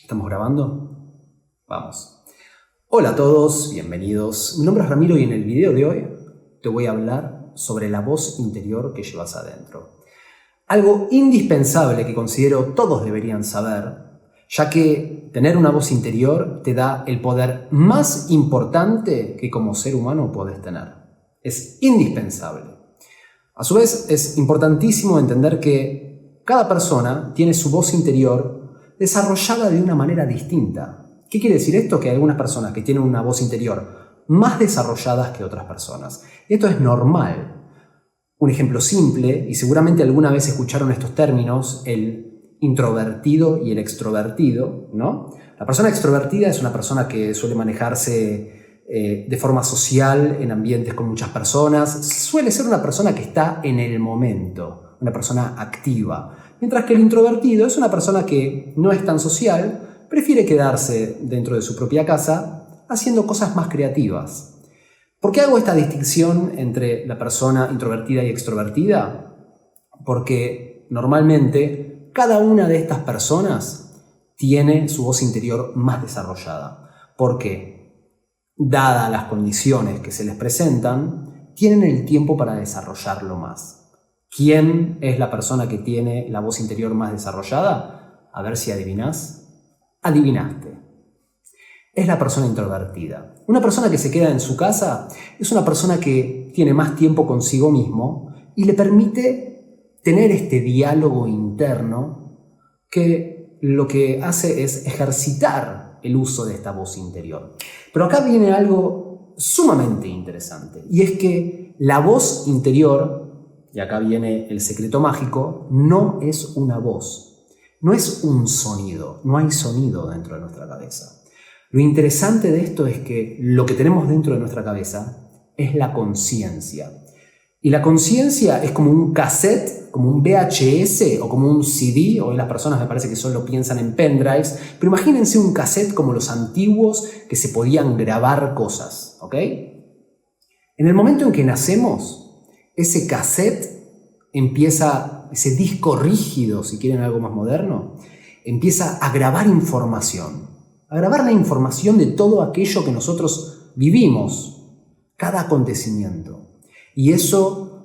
¿Estamos grabando? Vamos. Hola a todos, bienvenidos. Mi nombre es Ramiro y en el video de hoy te voy a hablar sobre la voz interior que llevas adentro. Algo indispensable que considero todos deberían saber, ya que tener una voz interior te da el poder más importante que como ser humano podés tener. Es indispensable. A su vez, es importantísimo entender que cada persona tiene su voz interior desarrollada de una manera distinta. ¿Qué quiere decir esto? Que hay algunas personas que tienen una voz interior más desarrolladas que otras personas. Y esto es normal. Un ejemplo simple, y seguramente alguna vez escucharon estos términos, el introvertido y el extrovertido, ¿no? La persona extrovertida es una persona que suele manejarse de forma social en ambientes con muchas personas. Suele ser una persona que está en el momento, una persona activa. Mientras que el introvertido es una persona que no es tan social, prefiere quedarse dentro de su propia casa haciendo cosas más creativas. ¿Por qué hago esta distinción entre la persona introvertida y extrovertida? Porque normalmente cada una de estas personas tiene su voz interior más desarrollada. Porque, dadas las condiciones que se les presentan, tienen el tiempo para desarrollarlo más. ¿Quién es la persona que tiene la voz interior más desarrollada? A ver si adivinás. Adivinaste. Es la persona introvertida. Una persona que se queda en su casa es una persona que tiene más tiempo consigo mismo y le permite tener este diálogo interno que lo que hace es ejercitar el uso de esta voz interior. Pero acá viene algo sumamente interesante, y es que la voz interior, y acá viene el secreto mágico, no es una voz, no es un sonido, no hay sonido dentro de nuestra cabeza. Lo interesante de esto es que lo que tenemos dentro de nuestra cabeza es la conciencia. Y la conciencia es como un cassette, como un VHS o como un CD. Hoy las personas me parece que solo piensan en pendrives, pero imagínense un cassette como los antiguos que se podían grabar cosas, ¿ok? En el momento en que nacemos, ese cassette empieza, ese disco rígido, si quieren algo más moderno, empieza a grabar información. A grabar la información de todo aquello que nosotros vivimos, cada acontecimiento. Y eso,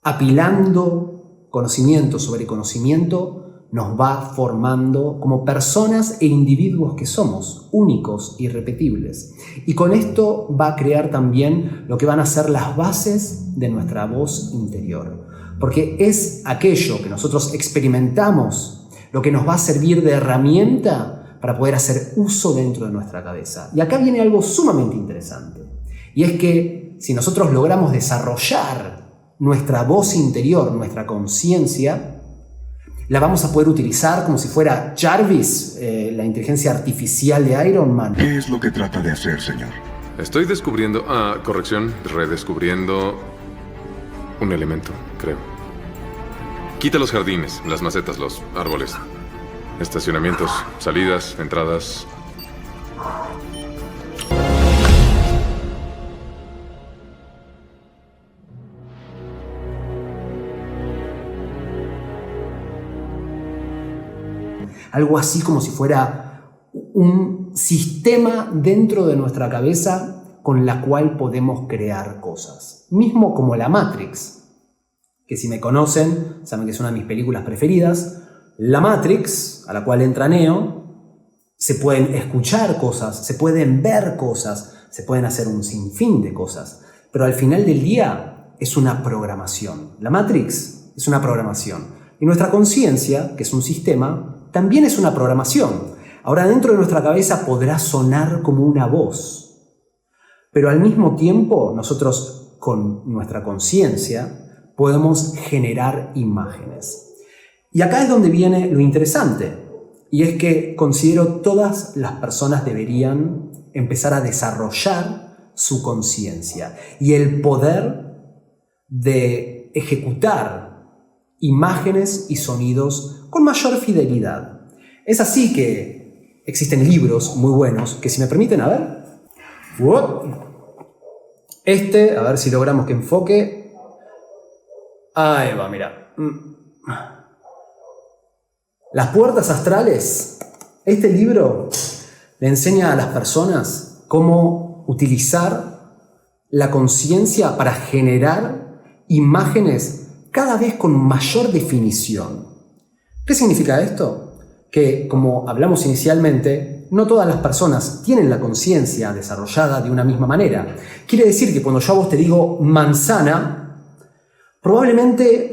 apilando conocimiento sobre conocimiento, nos va formando como personas e individuos que somos, únicos, irrepetibles. Y con esto va a crear también lo que van a ser las bases de nuestra voz interior. Porque es aquello que nosotros experimentamos lo que nos va a servir de herramienta para poder hacer uso dentro de nuestra cabeza. Y acá viene algo sumamente interesante. Y es que si nosotros logramos desarrollar nuestra voz interior, nuestra conciencia, la vamos a poder utilizar como si fuera Jarvis, la inteligencia artificial de Iron Man. ¿Qué es lo que trata de hacer, señor? Estoy descubriendo... redescubriendo un elemento, creo. Quita los jardines, las macetas, los árboles. Estacionamientos, salidas, entradas. Algo así como si fuera un sistema dentro de nuestra cabeza con la cual podemos crear cosas. Mismo como la Matrix, que si me conocen, saben que es una de mis películas preferidas. La Matrix, a la cual entra Neo, se pueden escuchar cosas, se pueden ver cosas, se pueden hacer un sinfín de cosas, pero al final del día es una programación. La Matrix es una programación. Y nuestra conciencia, que es un sistema, también es una programación. Ahora, dentro de nuestra cabeza podrá sonar como una voz, pero al mismo tiempo nosotros con nuestra conciencia podemos generar imágenes. Y acá es donde viene lo interesante, y es que considero todas las personas deberían empezar a desarrollar su conciencia y el poder de ejecutar imágenes y sonidos con mayor fidelidad. Es así que existen libros muy buenos que, si me permiten, a ver. A ver si logramos que enfoque. Ahí va, mira. Las puertas astrales Este libro le enseña a las personas cómo utilizar la conciencia para generar imágenes cada vez con mayor definición. ¿Qué significa esto? Que, como hablamos inicialmente, no todas las personas tienen la conciencia desarrollada de una misma manera. Quiere decir que cuando yo a vos te digo manzana, probablemente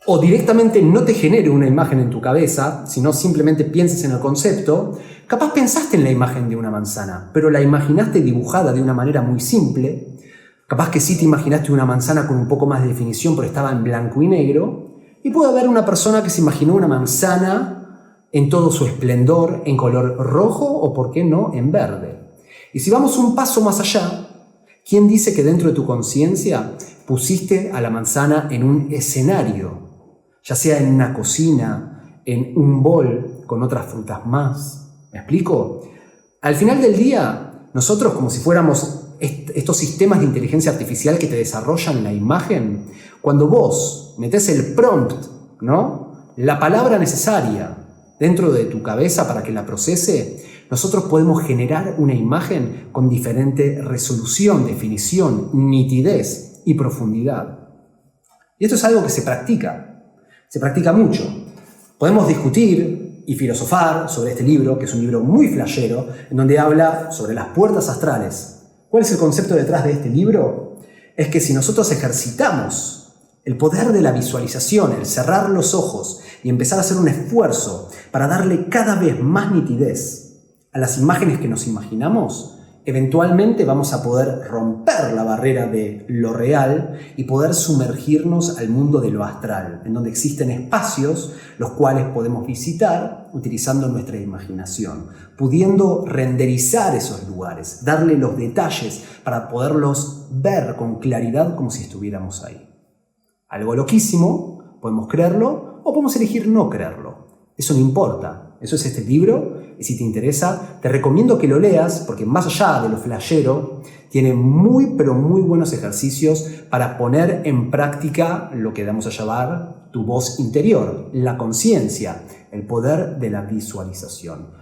o directamente no te genere una imagen en tu cabeza, sino simplemente pienses en el concepto. Capaz pensaste en la imagen de una manzana, pero la imaginaste dibujada de una manera muy simple. Capaz que sí te imaginaste una manzana con un poco más de definición, pero estaba en blanco y negro. Y puede haber una persona que se imaginó una manzana en todo su esplendor, en color rojo o, por qué no, en verde. Y si vamos un paso más allá, ¿quién dice que dentro de tu conciencia pusiste a la manzana en un escenario? Ya sea en una cocina, en un bol con otras frutas más. ¿Me explico? Al final del día, nosotros, como si fuéramos estos sistemas de inteligencia artificial que te desarrollan la imagen, cuando vos metés el prompt, ¿no?, la palabra necesaria dentro de tu cabeza para que la procese, nosotros podemos generar una imagen con diferente resolución, definición, nitidez y profundidad. Y esto es algo que se practica mucho. Podemos discutir y filosofar sobre este libro, que es un libro muy flashero, en donde habla sobre las puertas astrales. ¿Cuál es el concepto detrás de este libro? Es que si nosotros ejercitamos el poder de la visualización, el cerrar los ojos y empezar a hacer un esfuerzo para darle cada vez más nitidez a las imágenes que nos imaginamos, eventualmente vamos a poder romper la barrera de lo real y poder sumergirnos al mundo de lo astral, en donde existen espacios los cuales podemos visitar utilizando nuestra imaginación, pudiendo renderizar esos lugares, darle los detalles para poderlos ver con claridad como si estuviéramos ahí. Algo loquísimo, podemos creerlo o podemos elegir no creerlo. Eso no importa, eso es este libro. Y si te interesa, te recomiendo que lo leas porque más allá de lo flashero, tiene muy pero muy buenos ejercicios para poner en práctica lo que vamos a llamar tu voz interior, la conciencia, el poder de la visualización.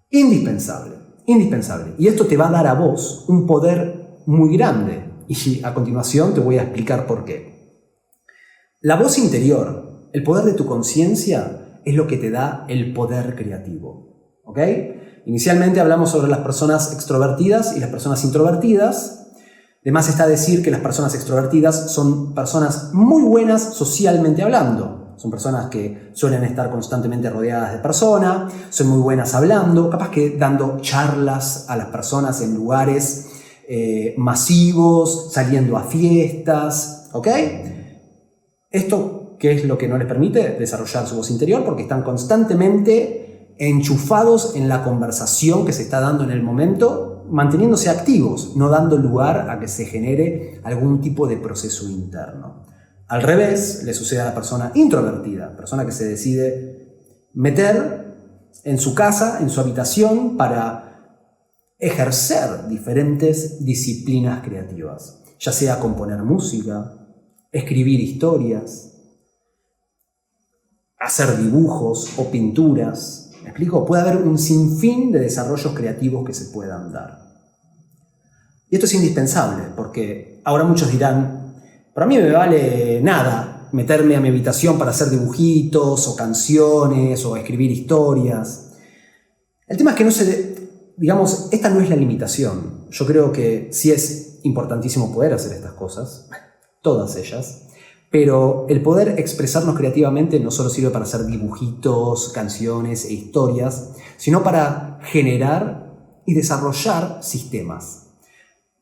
Indispensable, indispensable. Y esto te va a dar a vos un poder muy grande. Y a continuación te voy a explicar por qué. La voz interior, el poder de tu conciencia, es lo que te da el poder creativo. ¿Ok? Inicialmente hablamos sobre las personas extrovertidas y las personas introvertidas. Además está decir que las personas extrovertidas son personas muy buenas socialmente hablando. Son personas que suelen estar constantemente rodeadas de personas, son muy buenas hablando, capaz que dando charlas a las personas en lugares masivos, saliendo a fiestas. ¿Ok? Esto, ¿qué es lo que no les permite desarrollar su voz interior? Porque están constantemente enchufados en la conversación que se está dando en el momento, manteniéndose activos, no dando lugar a que se genere algún tipo de proceso interno. Al revés, le sucede a la persona introvertida, persona que se decide meter en su casa, en su habitación, para ejercer diferentes disciplinas creativas, ya sea componer música, escribir historias, hacer dibujos o pinturas. ¿Me explico? Puede haber un sinfín de desarrollos creativos que se puedan dar. Y esto es indispensable, porque ahora muchos dirán, para mí me vale nada meterme a mi habitación para hacer dibujitos o canciones o escribir historias. El tema es que esta no es la limitación. Yo creo que sí es importantísimo poder hacer estas cosas, todas ellas. Pero el poder expresarnos creativamente no solo sirve para hacer dibujitos, canciones e historias, sino para generar y desarrollar sistemas.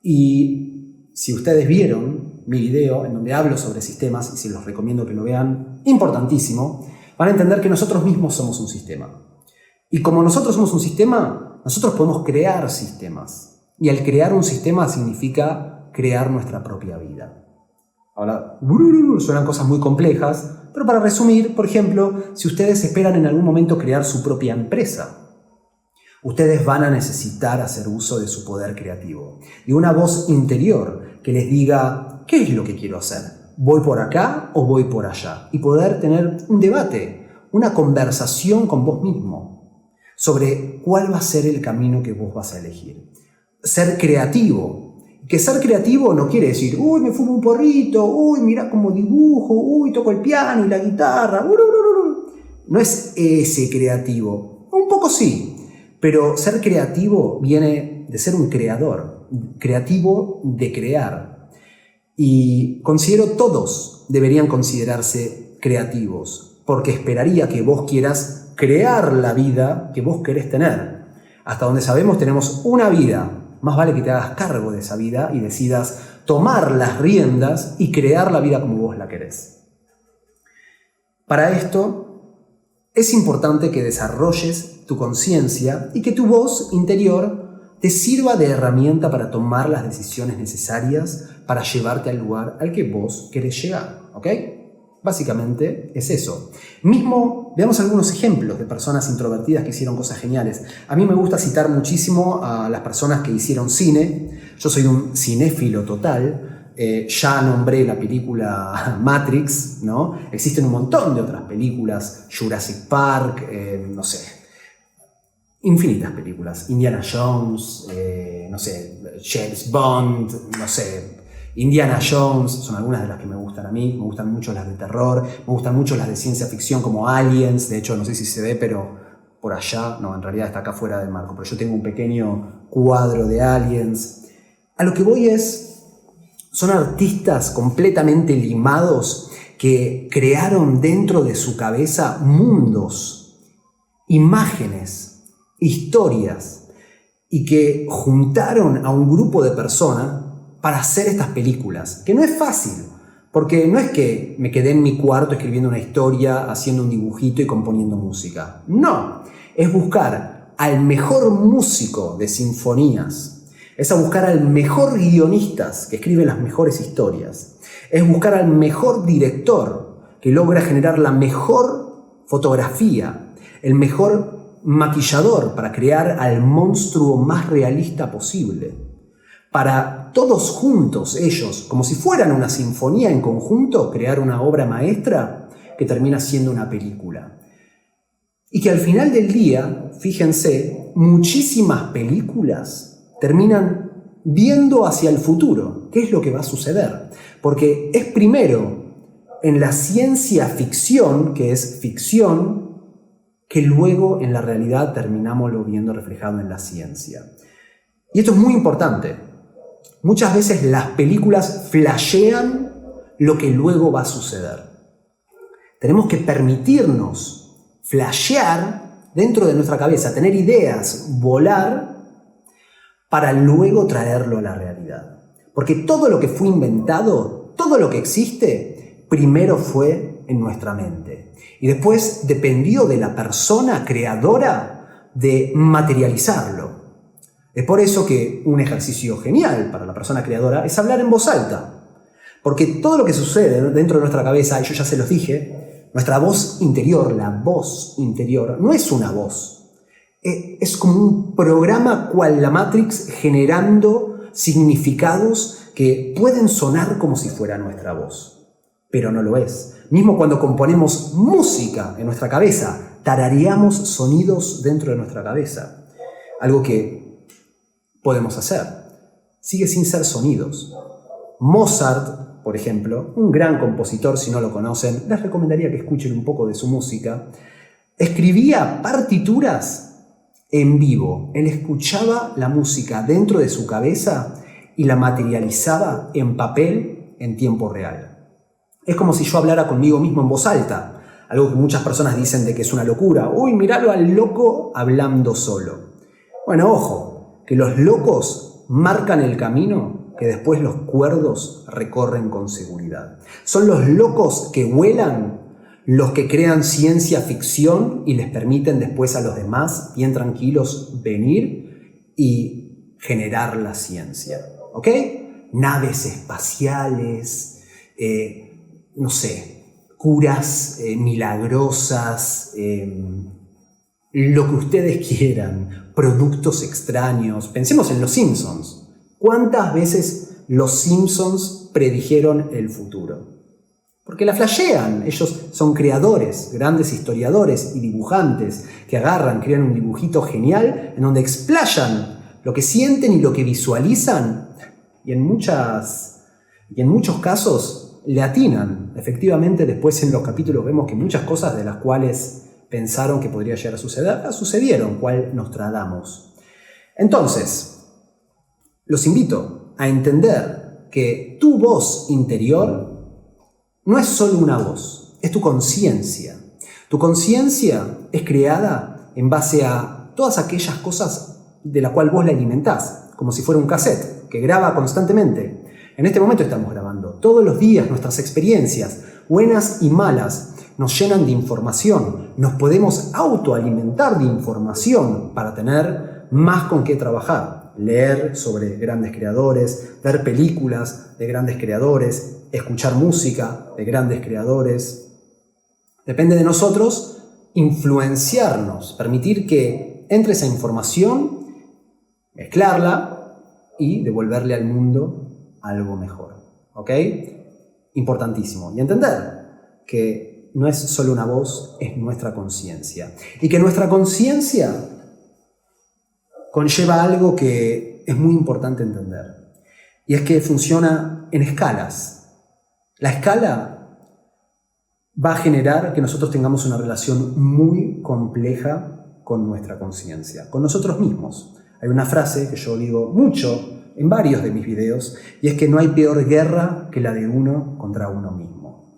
Y si ustedes vieron mi video en donde hablo sobre sistemas, y se los recomiendo que lo vean, importantísimo, van a entender que nosotros mismos somos un sistema. Y como nosotros somos un sistema, nosotros podemos crear sistemas. Y al crear un sistema significa crear nuestra propia vida. Ahora, suenan cosas muy complejas, pero para resumir, por ejemplo, si ustedes esperan en algún momento crear su propia empresa, ustedes van a necesitar hacer uso de su poder creativo, de una voz interior que les diga, ¿qué es lo que quiero hacer? ¿Voy por acá o voy por allá? Y poder tener un debate, una conversación con vos mismo. sobre cuál va a ser el camino que vos vas a elegir. Ser creativo. Que ser creativo no quiere decir, uy, me fumo un porrito, uy, mirá cómo dibujo, uy, toco el piano y la guitarra. No es ese creativo. Un poco sí, pero ser creativo viene de ser un creador, creativo de crear. Y considero todos deberían considerarse creativos, porque esperaría que vos quieras crear la vida que vos querés tener. Hasta donde sabemos tenemos una vida. Más vale que te hagas cargo de esa vida y decidas tomar las riendas y crear la vida como vos la querés. Para esto es importante que desarrolles tu conciencia y que tu voz interior te sirva de herramienta para tomar las decisiones necesarias para llevarte al lugar al que vos querés llegar, ¿ok? Básicamente es eso. Mismo, veamos algunos ejemplos de personas introvertidas que hicieron cosas geniales. A mí me gusta citar muchísimo a las personas que hicieron cine. Yo soy un cinéfilo total. Ya nombré la película Matrix, ¿no? Existen un montón de otras películas. Jurassic Park, no sé. Infinitas películas. Indiana Jones, no sé. James Bond, no sé. Indiana Jones, son algunas de las que me gustan a mí. Me gustan mucho las de terror, me gustan mucho las de ciencia ficción como Aliens. De hecho, no sé si se ve, pero por allá, no, en realidad está acá fuera del marco. Pero yo tengo un pequeño cuadro de Aliens. A lo que voy son artistas completamente limados que crearon dentro de su cabeza mundos, imágenes, historias, y que juntaron a un grupo de personas para hacer estas películas, que no es fácil, porque no es que me quedé en mi cuarto escribiendo una historia, haciendo un dibujito y componiendo música. No, es buscar al mejor músico de sinfonías, es a buscar al mejor guionista que escribe las mejores historias, es buscar al mejor director que logra generar la mejor fotografía, el mejor maquillador para crear al monstruo más realista posible. Para todos juntos ellos, como si fueran una sinfonía en conjunto, crear una obra maestra que termina siendo una película. Y que al final del día, fíjense, muchísimas películas terminan viendo hacia el futuro. ¿Qué es lo que va a suceder? Porque es primero en la ciencia ficción, que es ficción, que luego en la realidad terminamos lo viendo reflejado en la ciencia. Y esto es muy importante. Muchas veces las películas flashean lo que luego va a suceder. Tenemos que permitirnos flashear dentro de nuestra cabeza, tener ideas, volar, para luego traerlo a la realidad. Porque todo lo que fue inventado, todo lo que existe, primero fue en nuestra mente. Y después dependió de la persona creadora de materializarlo. Es por eso que un ejercicio genial para la persona creadora es hablar en voz alta. Porque todo lo que sucede dentro de nuestra cabeza, y yo ya se los dije, nuestra voz interior, la voz interior, no es una voz. Es como un programa cual la Matrix generando significados que pueden sonar como si fuera nuestra voz. Pero no lo es. Mismo cuando componemos música en nuestra cabeza, tarareamos sonidos dentro de nuestra cabeza. Algo que podemos hacer. Sigue sin ser sonidos. Mozart, por ejemplo, un gran compositor, si no lo conocen, les recomendaría que escuchen un poco de su música. Escribía partituras en vivo. Él escuchaba la música dentro de su cabeza y la materializaba en papel en tiempo real. Es como si yo hablara conmigo mismo en voz alta, algo que muchas personas dicen de que es una locura. Uy, míralo al loco hablando solo. Bueno, ojo, que los locos marcan el camino que después los cuerdos recorren con seguridad. Son los locos que vuelan los que crean ciencia ficción y les permiten después a los demás, bien tranquilos, venir y generar la ciencia. ¿Ok? Naves espaciales, no sé, curas milagrosas, lo que ustedes quieran, productos extraños. Pensemos en los Simpsons. ¿Cuántas veces los Simpsons predijeron el futuro? Porque la flashean. Ellos son creadores, grandes historiadores y dibujantes que agarran, crean un dibujito genial en donde explayan lo que sienten y lo que visualizan. Y en muchos casos le atinan. Efectivamente, después en los capítulos vemos que muchas cosas de las cuales pensaron que podría llegar a suceder, sucedieron, cual Nostradamus. Entonces, los invito a entender que tu voz interior no es solo una voz, es tu conciencia. Tu conciencia es creada en base a todas aquellas cosas de las cuales vos la alimentás, como si fuera un cassette que graba constantemente. En este momento estamos grabando. Todos los días nuestras experiencias, buenas y malas, nos llenan de información. Nos podemos autoalimentar de información para tener más con qué trabajar. Leer sobre grandes creadores, ver películas de grandes creadores, escuchar música de grandes creadores. Depende de nosotros influenciarnos, permitir que entre esa información, mezclarla y devolverle al mundo algo mejor. ¿Ok? Importantísimo. Y entender que no es solo una voz, es nuestra conciencia. Y que nuestra conciencia conlleva algo que es muy importante entender. Y es que funciona en escalas. La escala va a generar que nosotros tengamos una relación muy compleja con nuestra conciencia, con nosotros mismos. Hay una frase que yo digo mucho en varios de mis videos, y es que no hay peor guerra que la de uno contra uno mismo.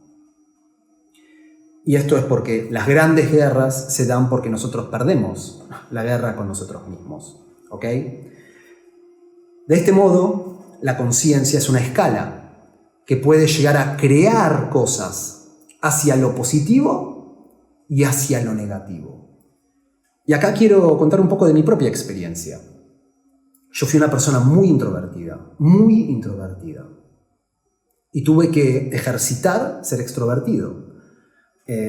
Y esto es porque las grandes guerras se dan porque nosotros perdemos la guerra con nosotros mismos. ¿Ok? De este modo, la conciencia es una escala que puede llegar a crear cosas hacia lo positivo y hacia lo negativo. Y acá quiero contar un poco de mi propia experiencia. Yo fui una persona muy introvertida. Y tuve que ejercitar ser extrovertido.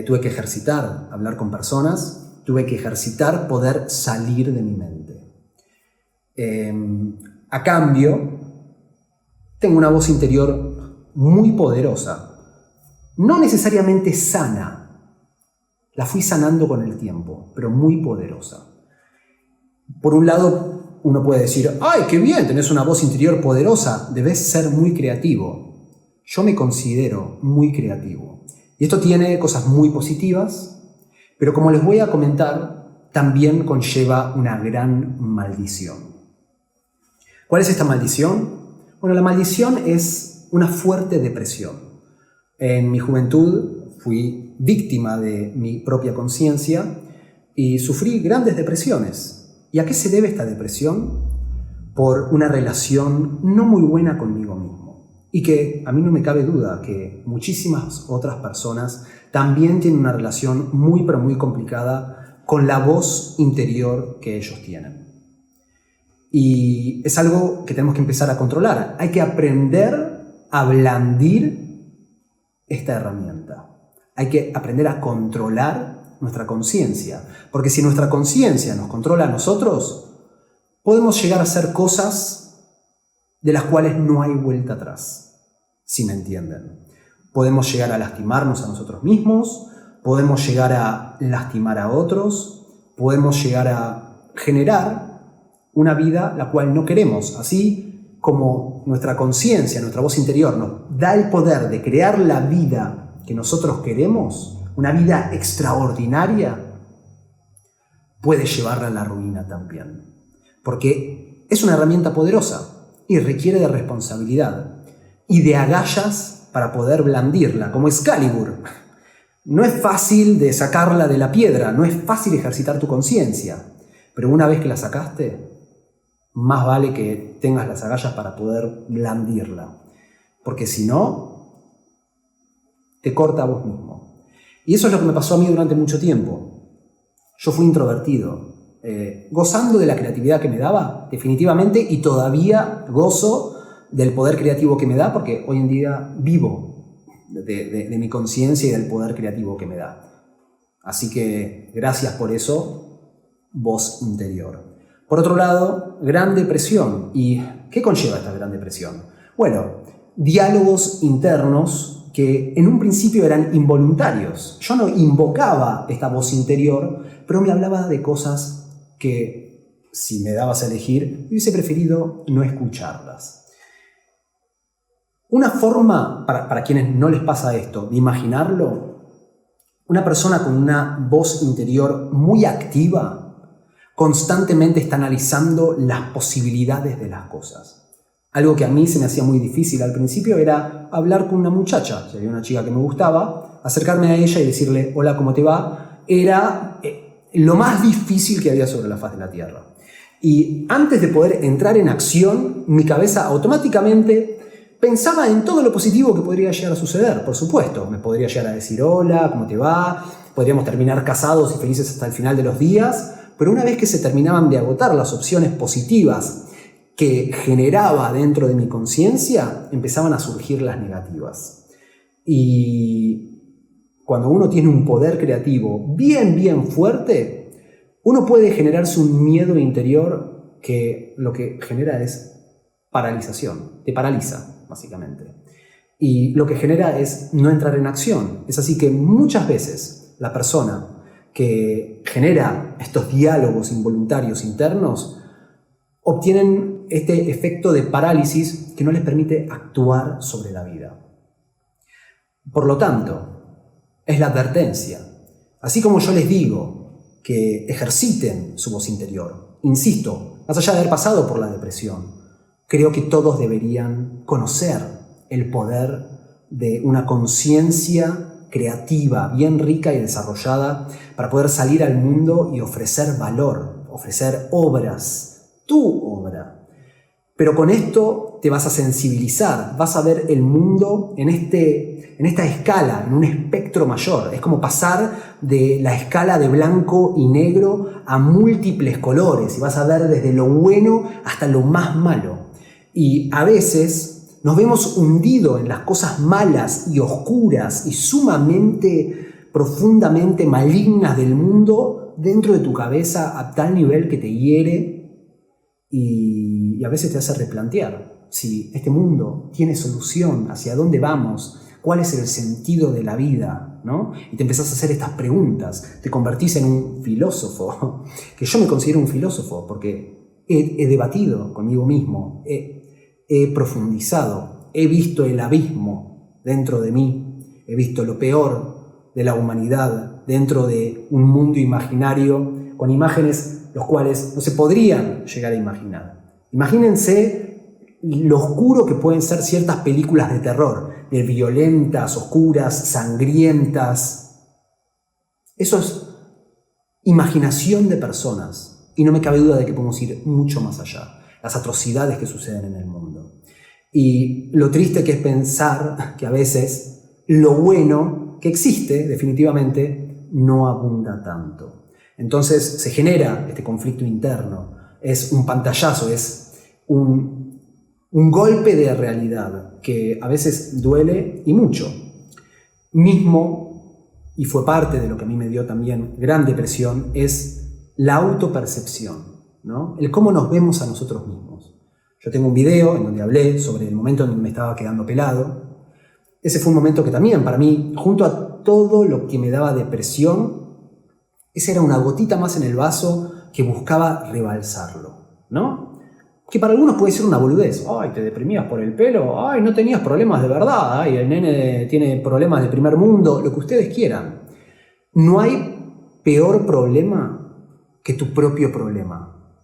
Tuve que ejercitar hablar con personas. Tuve que ejercitar poder salir de mi mente. A cambio, tengo una voz interior muy poderosa, no necesariamente sana, la fui sanando con el tiempo, pero muy poderosa. Por un lado, uno puede decir, ¡ay, qué bien, tenés una voz interior poderosa, debes ser muy creativo! Yo me considero muy creativo. Y esto tiene cosas muy positivas, pero como les voy a comentar, también conlleva una gran maldición. ¿Cuál es esta maldición? Bueno, la maldición es una fuerte depresión. En mi juventud fui víctima de mi propia conciencia y sufrí grandes depresiones. ¿Y a qué se debe esta depresión? Por una relación no muy buena conmigo mismo. Y que a mí no me cabe duda que muchísimas otras personas también tienen una relación muy pero muy complicada con la voz interior que ellos tienen. Y es algo que tenemos que empezar a controlar. Hay que aprender a blandir esta herramienta. Hay que aprender a controlar nuestra conciencia. Porque si nuestra conciencia nos controla a nosotros, podemos llegar a hacer cosas de las cuales no hay vuelta atrás, si me entienden. Podemos llegar a lastimarnos a nosotros mismos, podemos llegar a lastimar a otros, podemos llegar a generar una vida la cual no queremos. Así como nuestra conciencia, nuestra voz interior nos da el poder de crear la vida que nosotros queremos, una vida extraordinaria, puede llevarla a la ruina también. Porque es una herramienta poderosa y requiere de responsabilidad y de agallas para poder blandirla, como Excalibur. No es fácil de sacarla de la piedra, no es fácil ejercitar tu conciencia, pero una vez que la sacaste, más vale que tengas las agallas para poder blandirla, porque si no, te corta a vos mismo. Y eso es lo que me pasó a mí durante mucho tiempo. Yo fui introvertido, gozando de la creatividad que me daba, definitivamente, y todavía gozo del poder creativo que me da, porque hoy en día vivo de mi conciencia y del poder creativo que me da. Así que gracias por eso, voz interior. Por otro lado, gran depresión. ¿Y qué conlleva esta gran depresión? Bueno, diálogos internos que en un principio eran involuntarios. Yo no invocaba esta voz interior, pero me hablaba de cosas que, si me dabas a elegir, hubiese preferido no escucharlas. Una forma, para quienes no les pasa esto, de imaginarlo, una persona con una voz interior muy activa constantemente está analizando las posibilidades de las cosas. Algo que a mí se me hacía muy difícil al principio era hablar con una muchacha. Si había una chica que me gustaba, acercarme a ella y decirle hola, ¿cómo te va? Era lo más difícil que había sobre la faz de la tierra. Y antes de poder entrar en acción, mi cabeza automáticamente pensaba en todo lo positivo que podría llegar a suceder. Por supuesto, me podría llegar a decir hola, ¿cómo te va? Podríamos terminar casados y felices hasta el final de los días. Pero una vez que se terminaban de agotar las opciones positivas que generaba dentro de mi conciencia, empezaban a surgir las negativas. Y cuando uno tiene un poder creativo bien fuerte, uno puede generarse un miedo interior que lo que genera es paralización. Te paraliza, básicamente. Y lo que genera es no entrar en acción. Es así que muchas veces la persona que genera estos diálogos involuntarios internos obtienen este efecto de parálisis que no les permite actuar sobre la vida. Por lo tanto, es la advertencia. Así como yo les digo que ejerciten su voz interior, insisto, más allá de haber pasado por la depresión, creo que todos deberían conocer el poder de una conciencia creativa, bien rica y desarrollada, para poder salir al mundo y ofrecer valor, ofrecer obras, tu obra. Pero con esto te vas a sensibilizar, vas a ver el mundo en esta escala, en un espectro mayor. Es como pasar de la escala de blanco y negro a múltiples colores y vas a ver desde lo bueno hasta lo más malo. Y a veces nos vemos hundidos en las cosas malas y oscuras y sumamente, profundamente malignas del mundo dentro de tu cabeza a tal nivel que te hiere y a veces te hace replantear si este mundo tiene solución, hacia dónde vamos, cuál es el sentido de la vida, ¿no? Y te empezás a hacer estas preguntas, te convertís en un filósofo, que yo me considero un filósofo porque he debatido conmigo mismo, he profundizado, he visto el abismo dentro de mí, he visto lo peor de la humanidad dentro de un mundo imaginario con imágenes los cuales no se podrían llegar a imaginar. Imagínense lo oscuro que pueden ser ciertas películas de terror, de violentas, oscuras, sangrientas. Eso es imaginación de personas y no me cabe duda de que podemos ir mucho más allá. Las atrocidades que suceden en el mundo. Y lo triste que es pensar que a veces lo bueno que existe definitivamente no abunda tanto. Entonces se genera este conflicto interno, es un pantallazo, es un golpe de realidad que a veces duele y mucho. Mismo, y fue parte de lo que a mí me dio también gran depresión, es la autopercepción, ¿no? El cómo nos vemos a nosotros mismos. Yo tengo un video en donde hablé sobre el momento en donde me estaba quedando pelado. Ese fue un momento que también para mí, junto a todo lo que me daba depresión, esa era una gotita más en el vaso que buscaba rebalsarlo, ¿no? Que para algunos puede ser una boludez. Ay, te deprimías por el pelo. Ay, no tenías problemas de verdad. Ay, el nene tiene problemas de primer mundo. Lo que ustedes quieran. No hay peor problema que tu propio problema.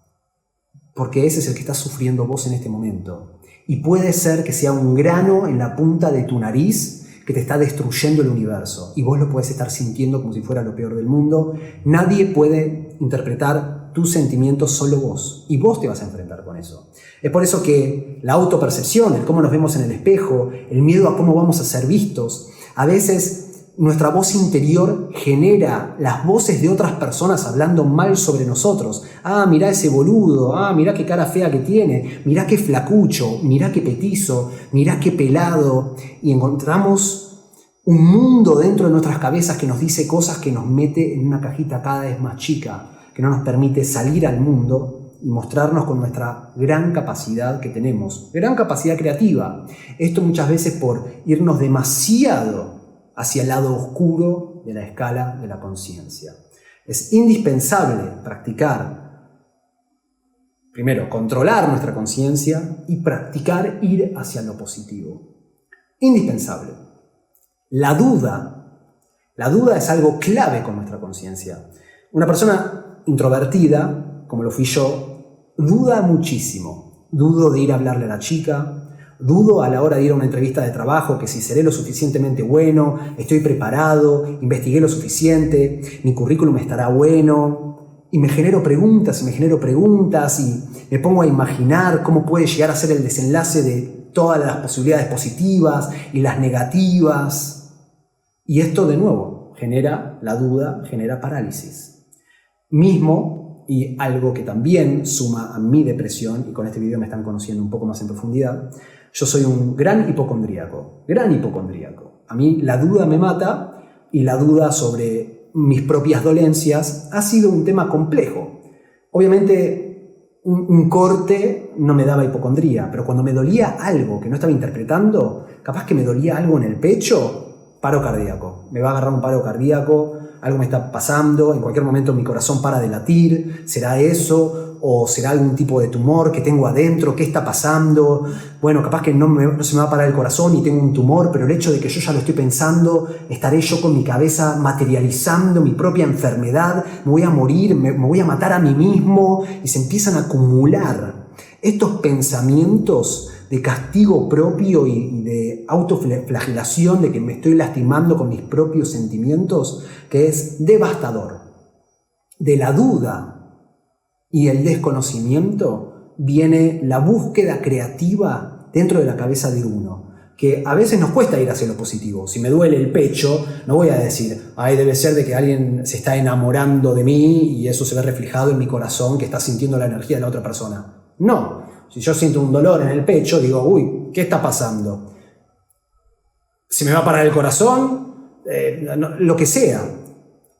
Porque ese es el que estás sufriendo vos en este momento. Y puede ser que sea un grano en la punta de tu nariz que te está destruyendo el universo y vos lo puedes estar sintiendo como si fuera lo peor del mundo. Nadie puede interpretar tus sentimientos, solo vos, y vos te vas a enfrentar con eso. Es por eso que la autopercepción, el cómo nos vemos en el espejo, el miedo a cómo vamos a ser vistos, a veces nuestra voz interior genera las voces de otras personas hablando mal sobre nosotros. Ah, mirá ese boludo, ah, mirá qué cara fea que tiene, mirá qué flacucho, mirá qué petizo, mirá qué pelado. Y encontramos un mundo dentro de nuestras cabezas que nos dice cosas que nos mete en una cajita cada vez más chica, que no nos permite salir al mundo y mostrarnos con nuestra gran capacidad que tenemos, gran capacidad creativa. Esto muchas veces por irnos demasiado hacia el lado oscuro de la escala de la conciencia. Es indispensable practicar, primero, controlar nuestra conciencia y practicar ir hacia lo positivo. Indispensable. La duda es algo clave con nuestra conciencia. Una persona introvertida, como lo fui yo, duda muchísimo. Dudo de ir a hablarle a la chica, dudo a la hora de ir a una entrevista de trabajo que si seré lo suficientemente bueno, estoy preparado, investigué lo suficiente, mi currículum estará bueno, y me genero preguntas y me pongo a imaginar cómo puede llegar a ser el desenlace de todas las posibilidades positivas y las negativas. Y esto de nuevo genera la duda, genera parálisis. Mismo, y algo que también suma a mi depresión, y con este video me están conociendo un poco más en profundidad, yo soy un gran hipocondríaco. A mí la duda me mata, y la duda sobre mis propias dolencias ha sido un tema complejo. Obviamente un corte no me daba hipocondría, pero cuando me dolía algo que no estaba interpretando, capaz que me dolía algo en el pecho, paro cardíaco. Me va a agarrar un paro cardíaco, algo me está pasando, en cualquier momento mi corazón para de latir, ¿será eso? ¿O será algún tipo de tumor que tengo adentro? ¿Qué está pasando? Bueno, capaz que no se me va a parar el corazón y tengo un tumor, pero el hecho de que yo ya lo estoy pensando, estaré yo con mi cabeza materializando mi propia enfermedad, me voy a morir, me voy a matar a mí mismo, y se empiezan a acumular estos pensamientos de castigo propio y de autoflagelación, de que me estoy lastimando con mis propios sentimientos, que es devastador. De la duda y el desconocimiento viene la búsqueda creativa dentro de la cabeza de uno, que a veces nos cuesta ir hacia lo positivo. Si me duele el pecho, no voy a decir, ay, debe ser de que alguien se está enamorando de mí y eso se ve reflejado en mi corazón, que está sintiendo la energía de la otra persona. No. Si yo siento un dolor en el pecho, digo, uy, ¿qué está pasando? ¿Se me va a parar el corazón? Lo que sea.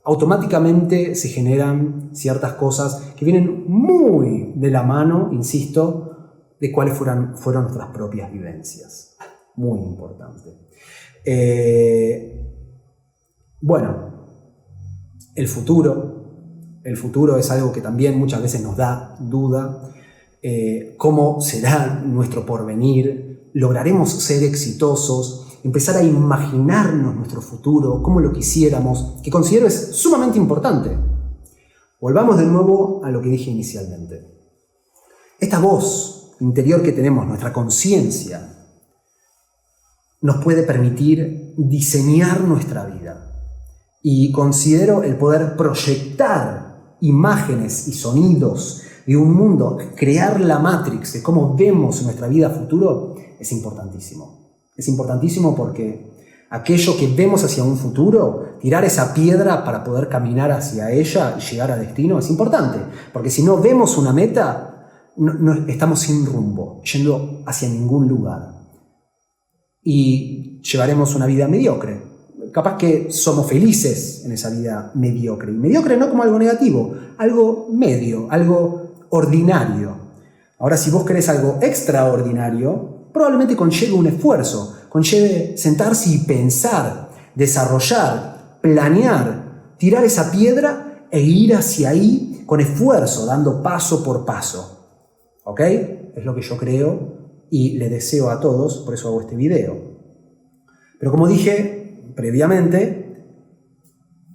Automáticamente se generan ciertas cosas que vienen muy de la mano, insisto, de cuáles fueron nuestras propias vivencias. Muy importante. Bueno, el futuro es algo que también muchas veces nos da duda. Cómo será nuestro porvenir, lograremos ser exitosos, empezar a imaginarnos nuestro futuro, cómo lo quisiéramos, que considero es sumamente importante. Volvamos de nuevo a lo que dije inicialmente. Esta voz interior que tenemos, nuestra conciencia, nos puede permitir diseñar nuestra vida. Y considero el poder proyectar imágenes y sonidos de un mundo, crear la matrix de cómo vemos nuestra vida futuro, es importantísimo. Es importantísimo porque aquello que vemos hacia un futuro, tirar esa piedra para poder caminar hacia ella y llegar a destino, es importante. Porque si no vemos una meta, no estamos sin rumbo, yendo hacia ningún lugar. Y llevaremos una vida mediocre. Capaz que somos felices en esa vida mediocre. Y mediocre no como algo negativo, algo medio, algo ordinario. Ahora, si vos querés algo extraordinario, probablemente conlleve un esfuerzo, conlleve sentarse y pensar, desarrollar, planear, tirar esa piedra e ir hacia ahí con esfuerzo, dando paso por paso. ¿Ok? Es lo que yo creo y le deseo a todos, por eso hago este video. Pero como dije previamente,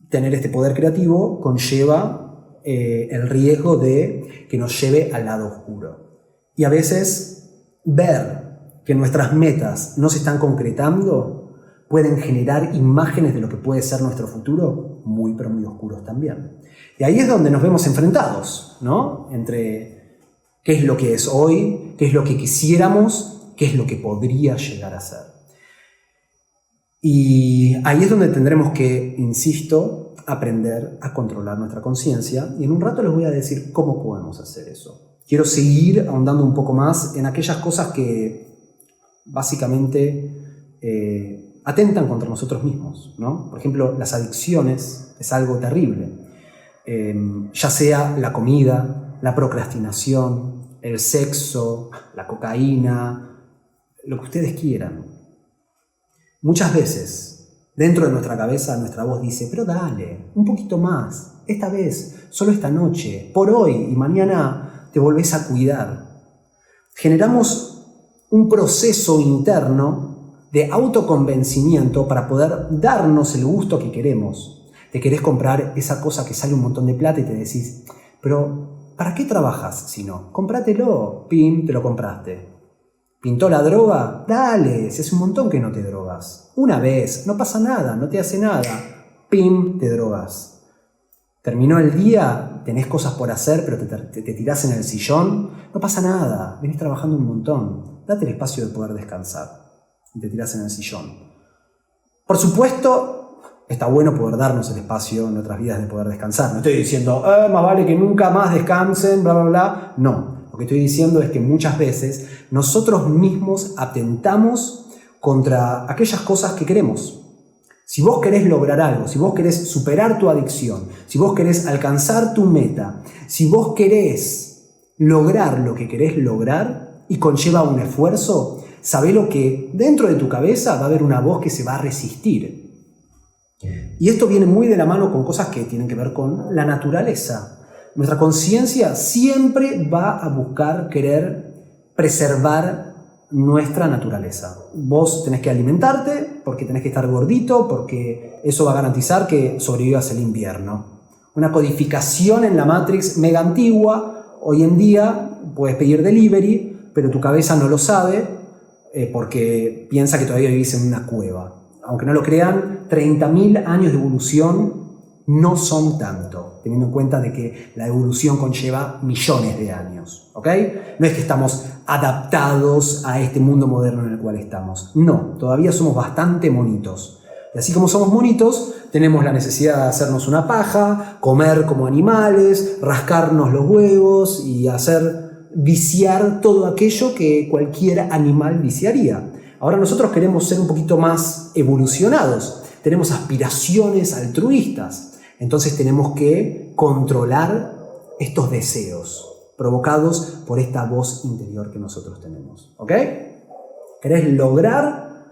tener este poder creativo conlleva el riesgo de que nos lleve al lado oscuro. Y a veces ver que nuestras metas no se están concretando pueden generar imágenes de lo que puede ser nuestro futuro muy, pero muy oscuros también. Y ahí es donde nos vemos enfrentados, ¿no? Entre qué es lo que es hoy, qué es lo que quisiéramos, qué es lo que podría llegar a ser. Y ahí es donde tendremos que, insisto, aprender a controlar nuestra conciencia, y en un rato les voy a decir cómo podemos hacer eso. Quiero seguir ahondando un poco más en aquellas cosas que básicamente atentan contra nosotros mismos, ¿no? Por ejemplo, las adicciones es algo terrible, ya sea la comida, la procrastinación, el sexo, la cocaína, lo que ustedes quieran. Muchas veces, dentro de nuestra cabeza, nuestra voz dice, pero dale, un poquito más, esta vez, solo esta noche, por hoy, y mañana te volvés a cuidar. Generamos un proceso interno de autoconvencimiento para poder darnos el gusto que queremos. Te querés comprar esa cosa que sale un montón de plata y te decís, pero ¿para qué trabajas si no? Cómpratelo, pim, te lo compraste. ¿Pintó la droga? Dale, si hace un montón que no te drogas. Una vez, no pasa nada, no te hace nada. Pim, te drogas. Terminó el día, tenés cosas por hacer, pero te tirás en el sillón. No pasa nada, venís trabajando un montón. Date el espacio de poder descansar. Y te tirás en el sillón. Por supuesto, está bueno poder darnos el espacio en nuestras vidas de poder descansar. No estoy diciendo, más vale que nunca más descansen, bla, bla, bla. No. Lo que estoy diciendo es que muchas veces nosotros mismos atentamos contra aquellas cosas que queremos. Si vos querés lograr algo, si vos querés superar tu adicción, si vos querés alcanzar tu meta, si vos querés lograr lo que querés lograr y conlleva un esfuerzo, sabelo que dentro de tu cabeza va a haber una voz que se va a resistir. Y esto viene muy de la mano con cosas que tienen que ver con la naturaleza. Nuestra conciencia siempre va a buscar querer preservar nuestra naturaleza. Vos tenés que alimentarte porque tenés que estar gordito, porque eso va a garantizar que sobrevivas el invierno. Una codificación en la Matrix mega antigua. Hoy en día puedes pedir delivery, pero tu cabeza no lo sabe porque piensa que todavía vivís en una cueva. Aunque no lo crean, 30.000 años de evolución no son tanto, teniendo en cuenta de que la evolución conlleva millones de años, ¿ok? No es que estamos adaptados a este mundo moderno en el cual estamos. No, todavía somos bastante monitos. Y así como somos monitos, tenemos la necesidad de hacernos una paja, comer como animales, rascarnos los huevos y viciar todo aquello que cualquier animal viciaría. Ahora nosotros queremos ser un poquito más evolucionados. Tenemos aspiraciones altruistas. Entonces tenemos que controlar estos deseos provocados por esta voz interior que nosotros tenemos. ¿Ok? ¿Querés lograr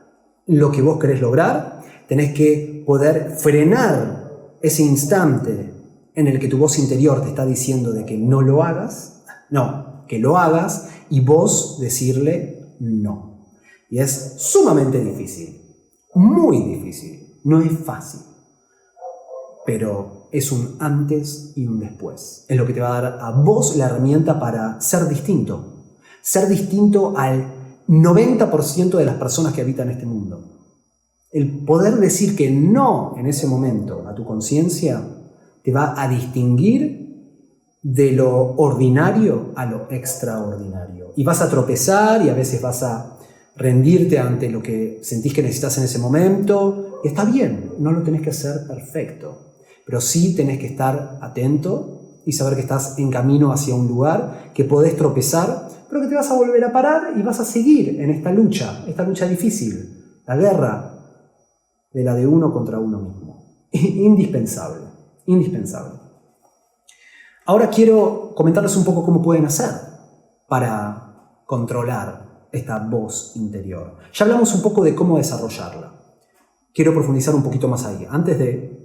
lo que vos querés lograr? Tenés que poder frenar ese instante en el que tu voz interior te está diciendo de que no lo hagas. No, que lo hagas y vos decirle no. Y es sumamente difícil. Muy difícil. No es fácil. Pero es un antes y un después. Es lo que te va a dar a vos la herramienta para ser distinto. Ser distinto al 90% de las personas que habitan este mundo. El poder decir que no en ese momento a tu conciencia te va a distinguir de lo ordinario a lo extraordinario. Y vas a tropezar y a veces vas a rendirte ante lo que sentís que necesitas en ese momento. Está bien, no lo tenés que hacer perfecto. Pero sí tenés que estar atento y saber que estás en camino hacia un lugar, que podés tropezar, pero que te vas a volver a parar y vas a seguir en esta lucha difícil, la guerra de la de uno contra uno mismo. Indispensable, indispensable. Ahora quiero comentarles un poco cómo pueden hacer para controlar esta voz interior. Ya hablamos un poco de cómo desarrollarla. Quiero profundizar un poquito más ahí. Antes de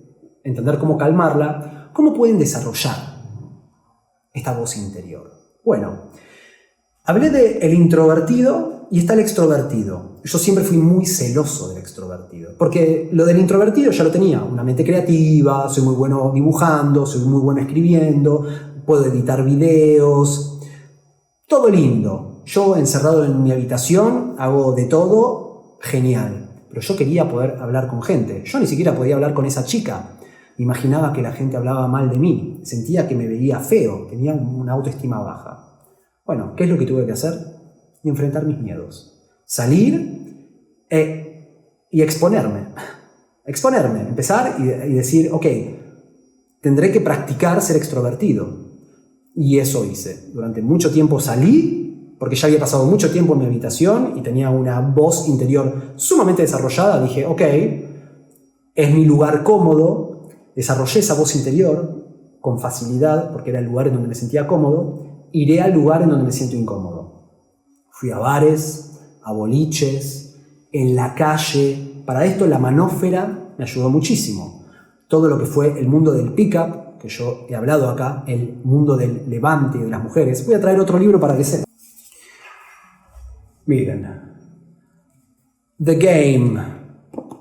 entender cómo calmarla, ¿cómo pueden desarrollar esta voz interior? Bueno, hablé del introvertido y está el extrovertido. Yo siempre fui muy celoso del extrovertido, porque lo del introvertido ya lo tenía, una mente creativa, soy muy bueno dibujando, soy muy bueno escribiendo, puedo editar videos, todo lindo. Yo encerrado en mi habitación hago de todo genial, pero yo quería poder hablar con gente. Yo ni siquiera podía hablar con esa chica. Me imaginaba que la gente hablaba mal de mí, sentía que me veía feo, tenía una autoestima baja. Bueno, ¿qué es lo que tuve que hacer? Enfrentar mis miedos. Salir y exponerme. Empezar y decir, ok, tendré que practicar ser extrovertido. Y eso hice. Durante mucho tiempo salí, porque ya había pasado mucho tiempo en mi habitación y tenía una voz interior sumamente desarrollada. Dije, ok, es mi lugar cómodo. Desarrollé esa voz interior, con facilidad, porque era el lugar en donde me sentía cómodo, iré al lugar en donde me siento incómodo. Fui a bares, a boliches, en la calle. Para esto la manósfera me ayudó muchísimo. Todo lo que fue el mundo del pick-up, que yo he hablado acá, el mundo del levante de las mujeres. Voy a traer otro libro para que sepan. Miren. The Game.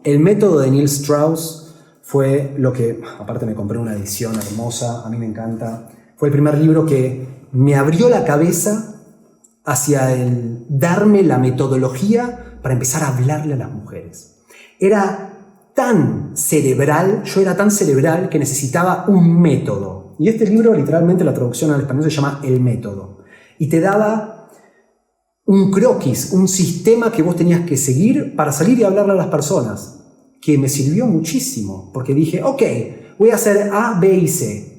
El método de Neil Strauss fue lo que, aparte me compré una edición hermosa, a mí me encanta. Fue el primer libro que me abrió la cabeza hacia el darme la metodología para empezar a hablarle a las mujeres. Era tan cerebral, yo era tan cerebral que necesitaba un método. Y este libro, literalmente la traducción al español se llama El Método. Y te daba un croquis, un sistema que vos tenías que seguir para salir y hablarle a las personas, que me sirvió muchísimo, porque dije, ok, voy a hacer A, B y C.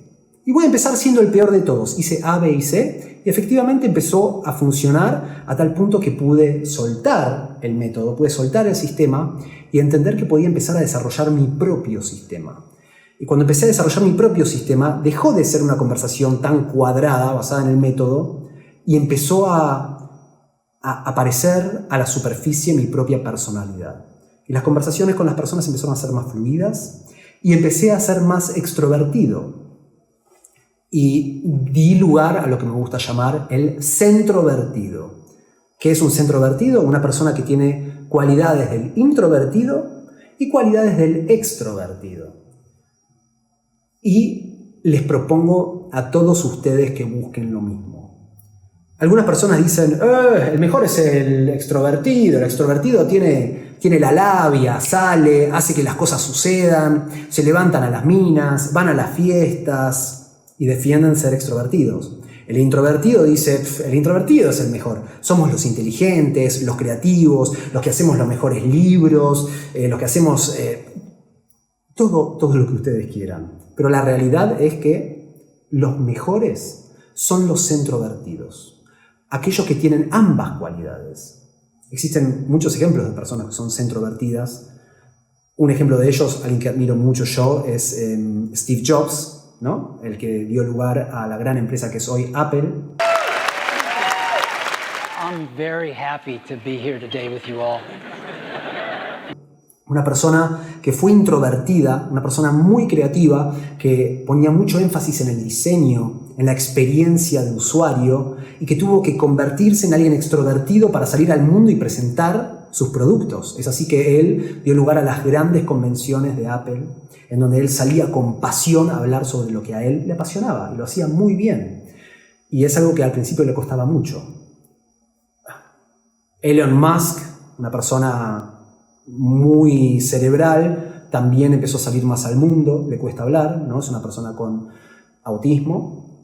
Y voy a empezar siendo el peor de todos. Hice A, B y C y efectivamente empezó a funcionar a tal punto que pude soltar el método, pude soltar el sistema y entender que podía empezar a desarrollar mi propio sistema. Y cuando empecé a desarrollar mi propio sistema, dejó de ser una conversación tan cuadrada, basada en el método, y empezó a aparecer a la superficie mi propia personalidad. Y las conversaciones con las personas empezaron a ser más fluidas y empecé a ser más extrovertido. Y di lugar a lo que me gusta llamar el centrovertido. ¿Qué es un centrovertido? Una persona que tiene cualidades del introvertido y cualidades del extrovertido. Y les propongo a todos ustedes que busquen lo mismo. Algunas personas dicen, el mejor es el extrovertido tiene la labia, sale, hace que las cosas sucedan, se levantan a las minas, van a las fiestas y defienden ser extrovertidos. El introvertido dice, el introvertido es el mejor. Somos los inteligentes, los creativos, los que hacemos los mejores libros, los que hacemos todo lo que ustedes quieran. Pero la realidad es que los mejores son los centrovertidos, aquellos que tienen ambas cualidades. Existen muchos ejemplos de personas que son centrovertidas. Un ejemplo de ellos, alguien que admiro mucho yo, es Steve Jobs, ¿no? El que dio lugar a la gran empresa que es hoy Apple. I'm very happy to be here today with you all. Una persona que fue introvertida, una persona muy creativa, que ponía mucho énfasis en el diseño, en la experiencia de usuario, y que tuvo que convertirse en alguien extrovertido para salir al mundo y presentar sus productos. Es así que él dio lugar a las grandes convenciones de Apple, en donde él salía con pasión a hablar sobre lo que a él le apasionaba, y lo hacía muy bien. Y es algo que al principio le costaba mucho. Elon Musk, una persona muy cerebral, también empezó a salir más al mundo, le cuesta hablar, ¿no? Es una persona con autismo,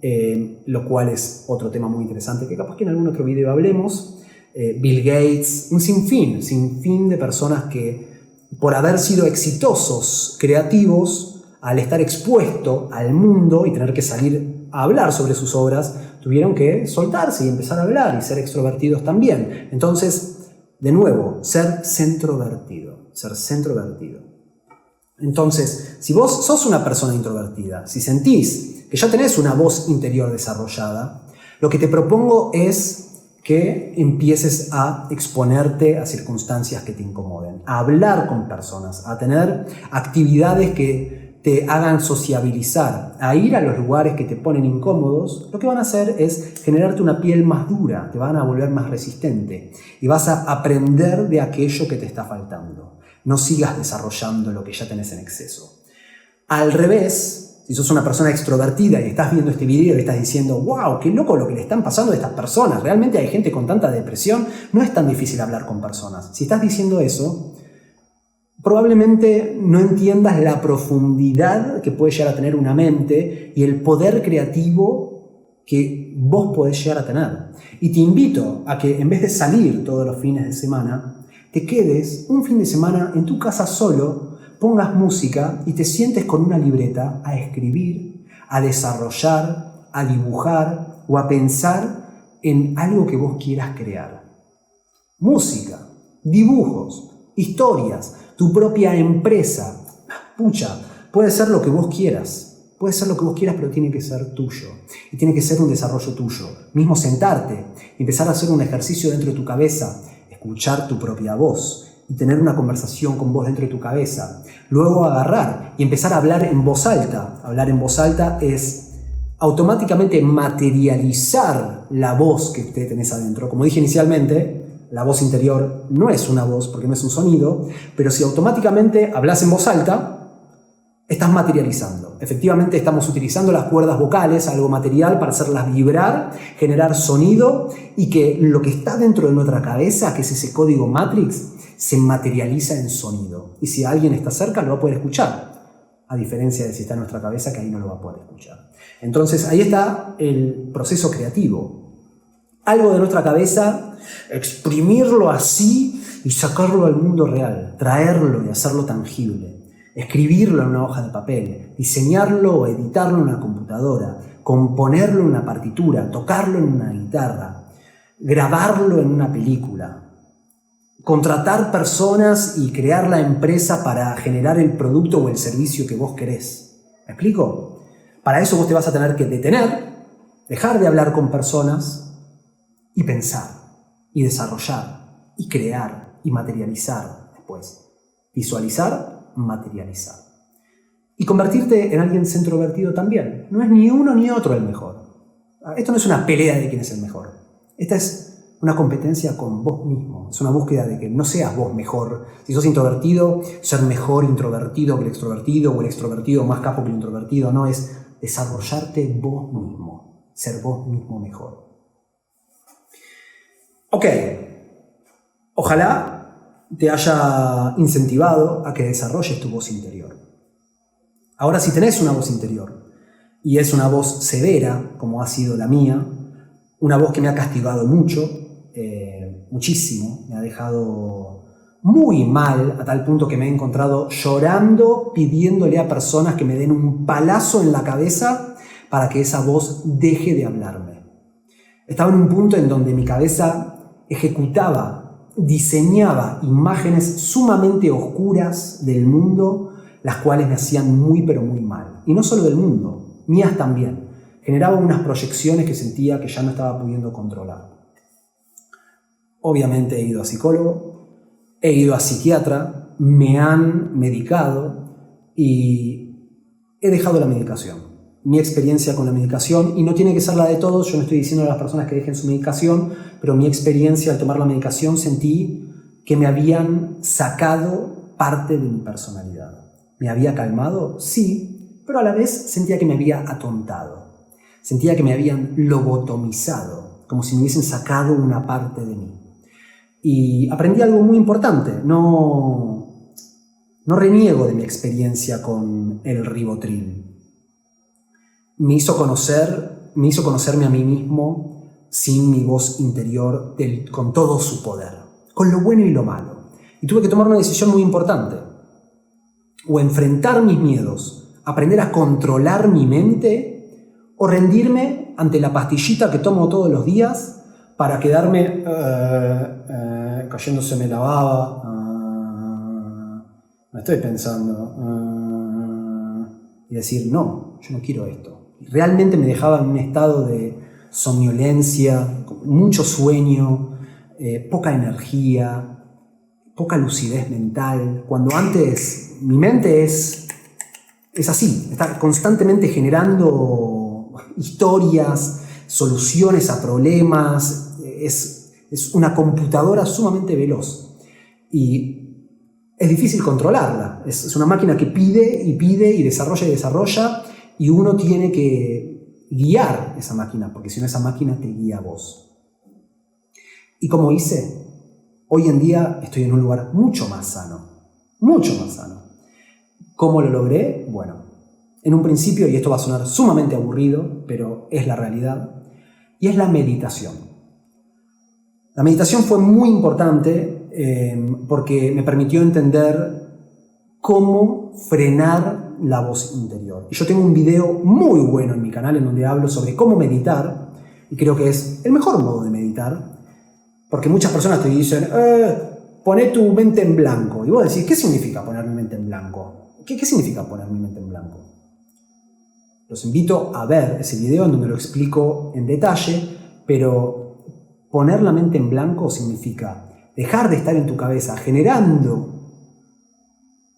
lo cual es otro tema muy interesante que capaz que en algún otro video hablemos. Bill Gates, un sinfín de personas que por haber sido exitosos, creativos, al estar expuesto al mundo y tener que salir a hablar sobre sus obras, tuvieron que soltarse y empezar a hablar y ser extrovertidos también. Entonces, de nuevo, ser centrovertido. Entonces, si vos sos una persona introvertida, si sentís que ya tenés una voz interior desarrollada, lo que te propongo es que empieces a exponerte a circunstancias que te incomoden, a hablar con personas, a tener actividades que te hagan sociabilizar, a ir a los lugares que te ponen incómodos. Lo que van a hacer es generarte una piel más dura, te van a volver más resistente y vas a aprender de aquello que te está faltando. No sigas desarrollando lo que ya tenés en exceso. Al revés, si sos una persona extrovertida y estás viendo este video y estás diciendo, wow, qué loco lo que le están pasando a estas personas, realmente hay gente con tanta depresión, no es tan difícil hablar con personas. Si estás diciendo eso, probablemente no entiendas la profundidad que puede llegar a tener una mente y el poder creativo que vos podés llegar a tener. Y te invito a que en vez de salir todos los fines de semana, te quedes un fin de semana en tu casa solo, pongas música y te sientes con una libreta a escribir, a desarrollar, a dibujar o a pensar en algo que vos quieras crear. Música, dibujos, historias, tu propia empresa. Pucha, puede ser lo que vos quieras. Puede ser lo que vos quieras, pero tiene que ser tuyo. Y tiene que ser un desarrollo tuyo. Mismo sentarte, empezar a hacer un ejercicio dentro de tu cabeza, escuchar tu propia voz y tener una conversación con vos dentro de tu cabeza. Luego agarrar y empezar a hablar en voz alta. Hablar en voz alta es automáticamente materializar la voz que usted tenés adentro. Como dije inicialmente, la voz interior no es una voz porque no es un sonido, pero si automáticamente hablas en voz alta, estás materializando. Efectivamente estamos utilizando las cuerdas vocales, algo material, para hacerlas vibrar, generar sonido y que lo que está dentro de nuestra cabeza, que es ese código Matrix, se materializa en sonido. Y si alguien está cerca, lo va a poder escuchar. A diferencia de si está en nuestra cabeza, que ahí no lo va a poder escuchar. Entonces, ahí está el proceso creativo. Algo de nuestra cabeza, exprimirlo así y sacarlo al mundo real, traerlo y hacerlo tangible. Escribirlo en una hoja de papel, diseñarlo o editarlo en una computadora, componerlo en una partitura, tocarlo en una guitarra, grabarlo en una película, contratar personas y crear la empresa para generar el producto o el servicio que vos querés. ¿Me explico? Para eso vos te vas a tener que detener, dejar de hablar con personas y pensar, y desarrollar, y crear, y materializar después. Visualizar, materializar. Y convertirte en alguien centrovertido también. No es ni uno ni otro el mejor. Esto no es una pelea de quién es el mejor. Esta es una competencia con vos mismo. Es una búsqueda de que no seas vos mejor. Si sos introvertido, ser mejor introvertido que el extrovertido, o el extrovertido más capo que el introvertido. No, es desarrollarte vos mismo. Ser vos mismo mejor. Ok. Ojalá te haya incentivado a que desarrolles tu voz interior. Ahora, si tenés una voz interior y es una voz severa, como ha sido la mía, una voz que me ha castigado mucho, muchísimo, me ha dejado muy mal, a tal punto que me he encontrado llorando, pidiéndole a personas que me den un palazo en la cabeza para que esa voz deje de hablarme. Estaba en un punto en donde mi cabeza diseñaba imágenes sumamente oscuras del mundo, las cuales me hacían muy pero muy mal. Y no solo del mundo, mías también. Generaba unas proyecciones que sentía que ya no estaba pudiendo controlar. Obviamente he ido a psicólogo, he ido a psiquiatra, me han medicado y he dejado la medicación. Mi experiencia con la medicación, y no tiene que ser la de todos, yo no estoy diciendo a las personas que dejen su medicación, pero mi experiencia al tomar la medicación sentí que me habían sacado parte de mi personalidad. ¿Me había calmado? Sí, pero a la vez sentía que me había atontado. Sentía que me habían lobotomizado, como si me hubiesen sacado una parte de mí. Y aprendí algo muy importante, no reniego de mi experiencia con el Rivotril. Me hizo conocerme a mí mismo sin mi voz interior, con todo su poder, con lo bueno y lo malo. Y tuve que tomar una decisión muy importante. O enfrentar mis miedos, aprender a controlar mi mente, o rendirme ante la pastillita que tomo todos los días para quedarme cayéndoseme la baba. Me estoy pensando. Y decir, no, yo no quiero esto. Realmente me dejaba en un estado de somnolencia, mucho sueño, poca energía, poca lucidez mental. Cuando antes mi mente es así, está constantemente generando historias, soluciones a problemas, es una computadora sumamente veloz y es difícil controlarla. Es una máquina que pide y desarrolla y uno tiene que guiar esa máquina, porque si no, esa máquina te guía a vos. ¿Y cómo hice? Hoy en día estoy en un lugar mucho más sano. ¿Cómo lo logré? Bueno, en un principio, y esto va a sonar sumamente aburrido, pero es la realidad, y es la meditación. La meditación fue muy importante porque me permitió entender cómo frenar la voz interior. Y yo tengo un video muy bueno en mi canal en donde hablo sobre cómo meditar, y creo que es el mejor modo de meditar, porque muchas personas te dicen, poné tu mente en blanco. Y vos decís, ¿qué significa poner mi mente en blanco? ¿Qué significa poner mi mente en blanco? Los invito a ver ese video en donde lo explico en detalle, pero poner la mente en blanco significa dejar de estar en tu cabeza generando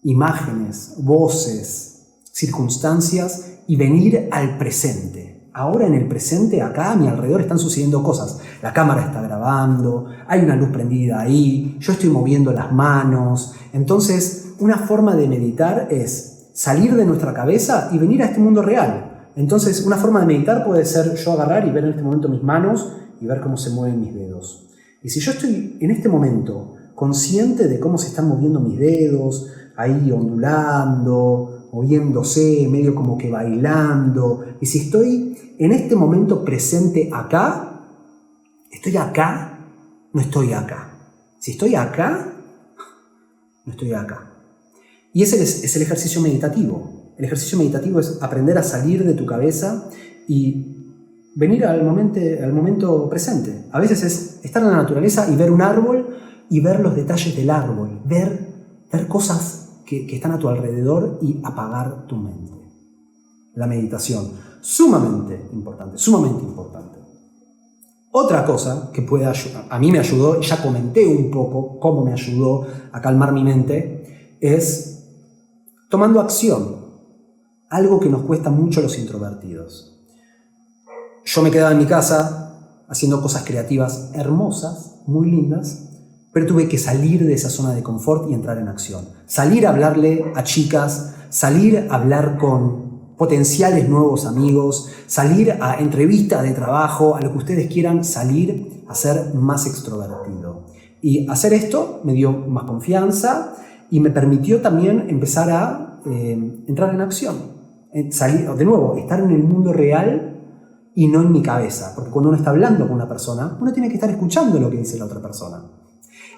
imágenes, voces, circunstancias y venir al presente. Ahora en el presente, acá a mi alrededor están sucediendo cosas. La cámara está grabando, hay una luz prendida ahí, yo estoy moviendo las manos. Entonces, una forma de meditar es salir de nuestra cabeza y venir a este mundo real. Entonces, una forma de meditar puede ser yo agarrar y ver en este momento mis manos y ver cómo se mueven mis dedos. Y si yo estoy en este momento consciente de cómo se están moviendo mis dedos, ahí ondulando, moviéndose, medio como que bailando, y si estoy en este momento presente acá, ¿estoy acá? No estoy acá. Si estoy acá, no estoy acá. Y ese es el ejercicio meditativo. El ejercicio meditativo es aprender a salir de tu cabeza y venir al momento presente. A veces es estar en la naturaleza y ver un árbol y ver los detalles del árbol, ver cosas que están a tu alrededor y apagar tu mente. La meditación, sumamente importante, sumamente importante. Otra cosa que puede ayudar, a mí me ayudó, y ya comenté un poco cómo me ayudó a calmar mi mente, es tomando acción, algo que nos cuesta mucho a los introvertidos. Yo me quedaba en mi casa haciendo cosas creativas hermosas, muy lindas, pero tuve que salir de esa zona de confort y entrar en acción. Salir a hablarle a chicas, salir a hablar con potenciales nuevos amigos, salir a entrevistas de trabajo, a lo que ustedes quieran, salir a ser más extrovertido. Y hacer esto me dio más confianza y me permitió también empezar a entrar en acción. Salir, de nuevo, estar en el mundo real y no en mi cabeza, porque cuando uno está hablando con una persona, uno tiene que estar escuchando lo que dice la otra persona.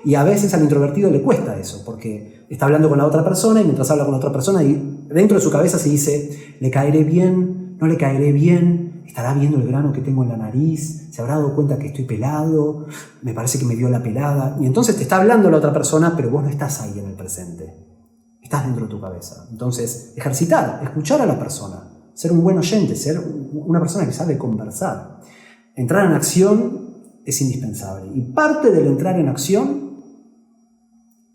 Y a veces al introvertido le cuesta eso, porque está hablando con la otra persona y mientras habla con la otra persona, y dentro de su cabeza se dice, ¿le caeré bien? ¿No le caeré bien? ¿Estará viendo el grano que tengo en la nariz? ¿Se habrá dado cuenta que estoy pelado? Me parece que me vio la pelada. Y entonces te está hablando la otra persona, pero vos no estás ahí en el presente. Estás dentro de tu cabeza. Entonces, ejercitar, escuchar a la persona. Ser un buen oyente, ser una persona que sabe conversar. Entrar en acción es indispensable. Y parte del entrar en acción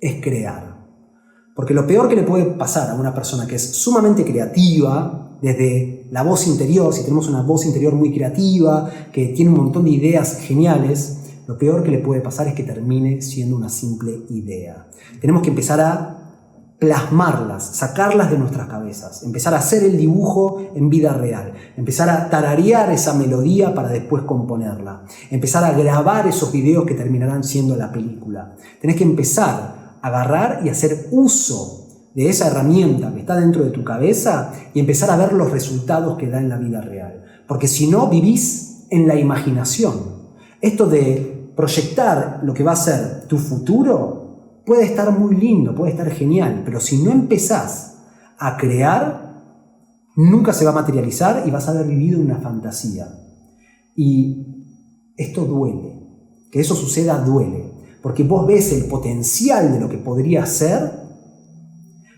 es crear. Porque lo peor que le puede pasar a una persona que es sumamente creativa, desde la voz interior, si tenemos una voz interior muy creativa, que tiene un montón de ideas geniales, lo peor que le puede pasar es que termine siendo una simple idea. Tenemos que empezar a plasmarlas, sacarlas de nuestras cabezas, empezar a hacer el dibujo en vida real, empezar a tararear esa melodía para después componerla, empezar a grabar esos videos que terminarán siendo la película. Tenés que empezar a agarrar y hacer uso de esa herramienta que está dentro de tu cabeza y empezar a ver los resultados que da en la vida real. Porque si no, vivís en la imaginación. Esto de proyectar lo que va a ser tu futuro puede estar muy lindo, puede estar genial, pero si no empezás a crear, nunca se va a materializar y vas a haber vivido una fantasía. Y esto duele, que eso suceda duele, porque vos ves el potencial de lo que podría ser,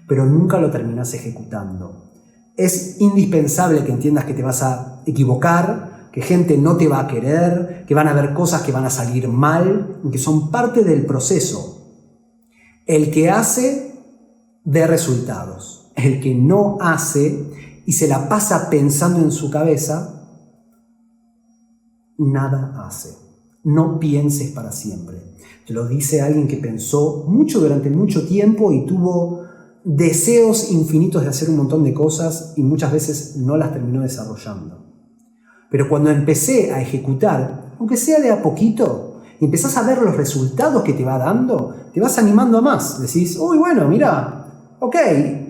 pero nunca lo terminás ejecutando. Es indispensable que entiendas que te vas a equivocar, que gente no te va a querer, que van a haber cosas que van a salir mal, que son parte del proceso. El que hace ve resultados. El que no hace y se la pasa pensando en su cabeza, nada hace. No pienses para siempre. Te lo dice alguien que pensó mucho durante mucho tiempo y tuvo deseos infinitos de hacer un montón de cosas y muchas veces no las terminó desarrollando. Pero cuando empecé a ejecutar, aunque sea de a poquito, y empezás a ver los resultados que te va dando, te vas animando a más. Decís, uy, bueno, mira, ok,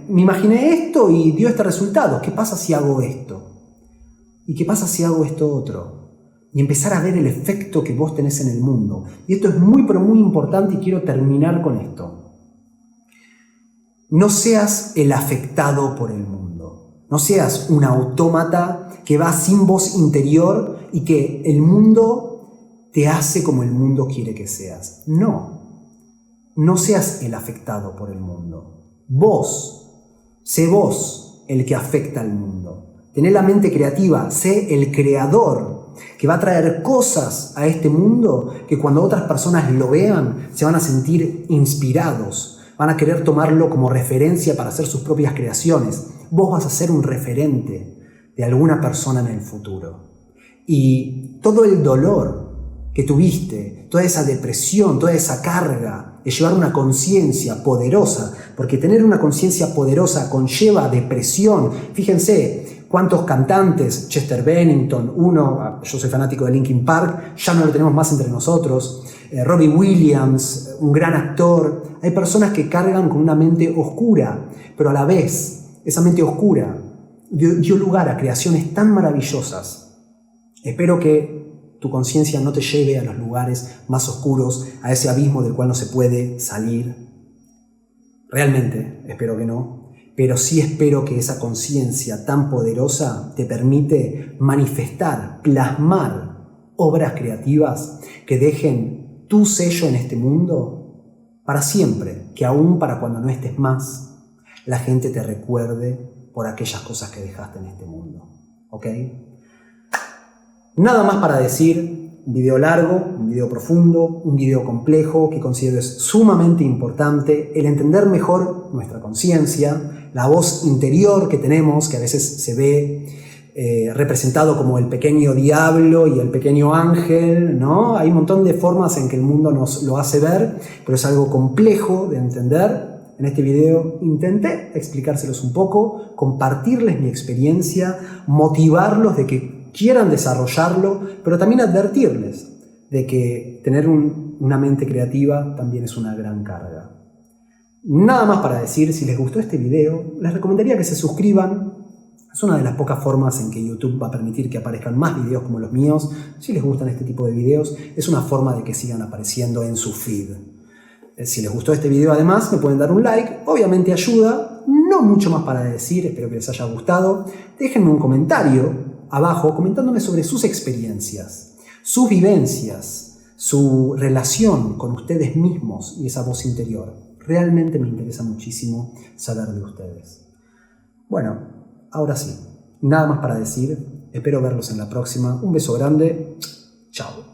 me imaginé esto y dio este resultado. ¿Qué pasa si hago esto? ¿Y qué pasa si hago esto otro? Y empezar a ver el efecto que vos tenés en el mundo. Y esto es muy, pero muy importante y quiero terminar con esto. No seas el afectado por el mundo. No seas un autómata que va sin voz interior y que el mundo te hace como el mundo quiere que seas. No seas el afectado por el mundo. Sé vos el que afecta al mundo. Tené la mente creativa, sé el creador que va a traer cosas a este mundo que cuando otras personas lo vean se van a sentir inspirados, van a querer tomarlo como referencia para hacer sus propias creaciones. Vos vas a ser un referente de alguna persona en el futuro. Y todo el dolor que tuviste, toda esa depresión, toda esa carga de llevar una conciencia poderosa, porque tener una conciencia poderosa conlleva depresión. Fíjense cuántos cantantes, Chester Bennington, yo soy fanático de Linkin Park, ya no lo tenemos más entre nosotros, Robbie Williams, un gran actor. Hay personas que cargan con una mente oscura, pero a la vez esa mente oscura dio lugar a creaciones tan maravillosas. Espero que tu conciencia no te lleve a los lugares más oscuros, a ese abismo del cual no se puede salir. Realmente espero que no, pero sí espero que esa conciencia tan poderosa te permite manifestar, plasmar obras creativas que dejen tu sello en este mundo para siempre, que aún para cuando no estés más, la gente te recuerde por aquellas cosas que dejaste en este mundo. ¿Ok? Nada más para decir, un video largo, un video profundo, un video complejo que considero es sumamente importante el entender mejor nuestra conciencia, la voz interior que tenemos, que a veces se ve representado como el pequeño diablo y el pequeño ángel, ¿no? Hay un montón de formas en que el mundo nos lo hace ver, pero es algo complejo de entender. En este video intenté explicárselos un poco, compartirles mi experiencia, motivarlos de que quieran desarrollarlo, pero también advertirles de que tener una mente creativa también es una gran carga. Nada más para decir, si les gustó este video, les recomendaría que se suscriban. Es una de las pocas formas en que YouTube va a permitir que aparezcan más videos como los míos. Si les gustan este tipo de videos, es una forma de que sigan apareciendo en su feed. Si les gustó este video, además, me pueden dar un like, obviamente ayuda, no mucho más para decir, espero que les haya gustado. Déjenme un comentario abajo comentándome sobre sus experiencias, sus vivencias, su relación con ustedes mismos y esa voz interior. Realmente me interesa muchísimo saber de ustedes. Bueno, ahora sí, nada más para decir, espero verlos en la próxima. Un beso grande, chao.